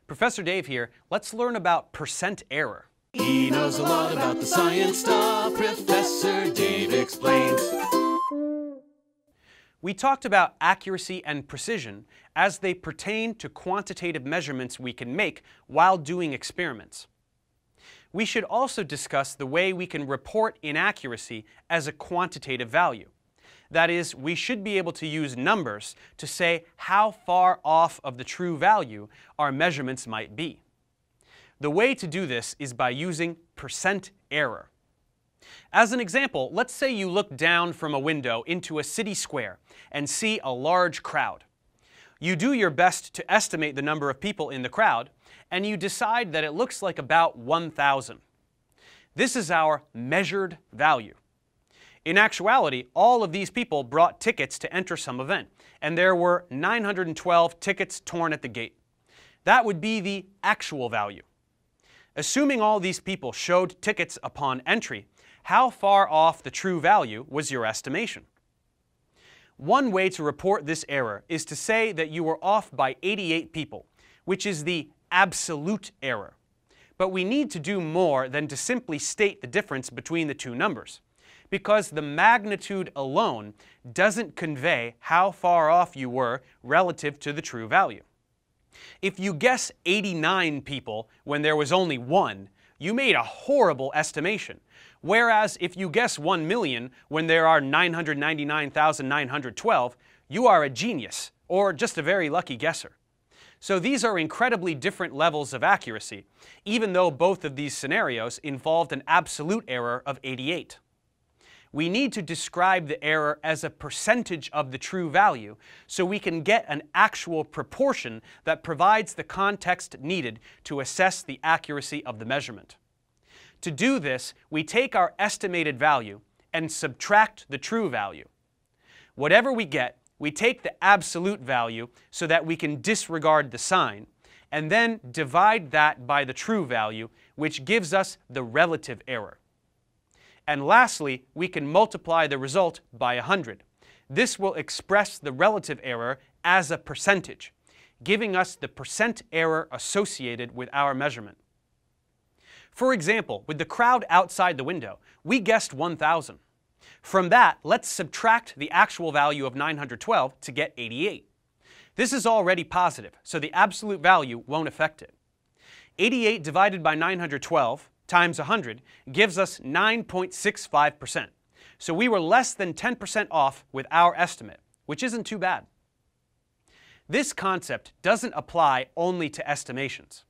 Professor Dave here. Let's learn about percent error. He knows a lot about the science stuff. Professor Dave explains. We talked about accuracy and precision as they pertain to quantitative measurements we can make while doing experiments. We should also discuss the way we can report inaccuracy as a quantitative value. That is, we should be able to use numbers to say how far off of the true value our measurements might be. The way to do this is by using percent error. As an example, let's say you look down from a window into a city square and see a large crowd. You do your best to estimate the number of people in the crowd, and you decide that it looks like about 1,000. This is our measured value. In actuality, all of these people brought tickets to enter some event, and there were 912 tickets torn at the gate. That would be the actual value. Assuming all these people showed tickets upon entry, how far off the true value was your estimation? One way to report this error is to say that you were off by 88 people, which is the absolute error. But we need to do more than to simply state the difference between the two numbers, because the magnitude alone doesn't convey how far off you were relative to the true value. If you guess 89 people when there was only one, you made a horrible estimation. Whereas if you guess 1 million when there are 999,912, you are a genius, or just a very lucky guesser. So these are incredibly different levels of accuracy, even though both of these scenarios involved an absolute error of 88. We need to describe the error as a percentage of the true value so we can get an actual proportion that provides the context needed to assess the accuracy of the measurement. To do this, we take our estimated value and subtract the true value. Whatever we get, we take the absolute value so that we can disregard the sign, and then divide that by the true value, which gives us the relative error. And lastly, we can multiply the result by 100. This will express the relative error as a percentage, giving us the percent error associated with our measurement. For example, with the crowd outside the window, we guessed 1,000. From that, let's subtract the actual value of 912 to get 88. This is already positive, so the absolute value won't affect it. 88 divided by 912 times 100 gives us 9.65%. So we were less than 10% off with our estimate, which isn't too bad. This concept doesn't apply only to estimations.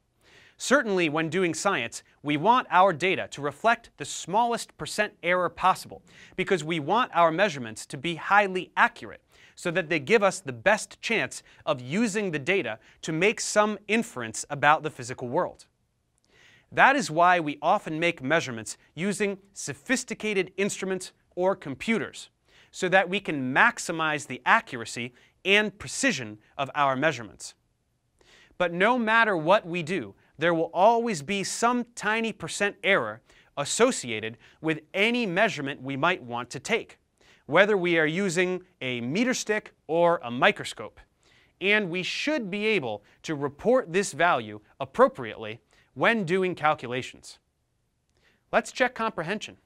Certainly, when doing science, we want our data to reflect the smallest percent error possible because we want our measurements to be highly accurate so that they give us the best chance of using the data to make some inference about the physical world. That is why we often make measurements using sophisticated instruments or computers, so that we can maximize the accuracy and precision of our measurements. But no matter what we do, there will always be some tiny percent error associated with any measurement we might want to take, whether we are using a meter stick or a microscope. And we should be able to report this value appropriately when doing calculations. Let's check comprehension.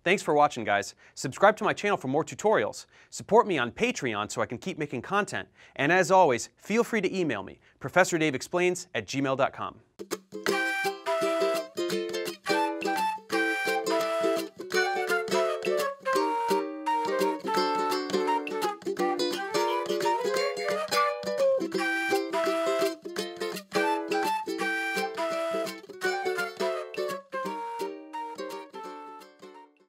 Thanks for watching, guys. Subscribe to my channel for more tutorials. Support me on Patreon so I can keep making content. And as always, feel free to email me, ProfessorDaveExplains@gmail.com.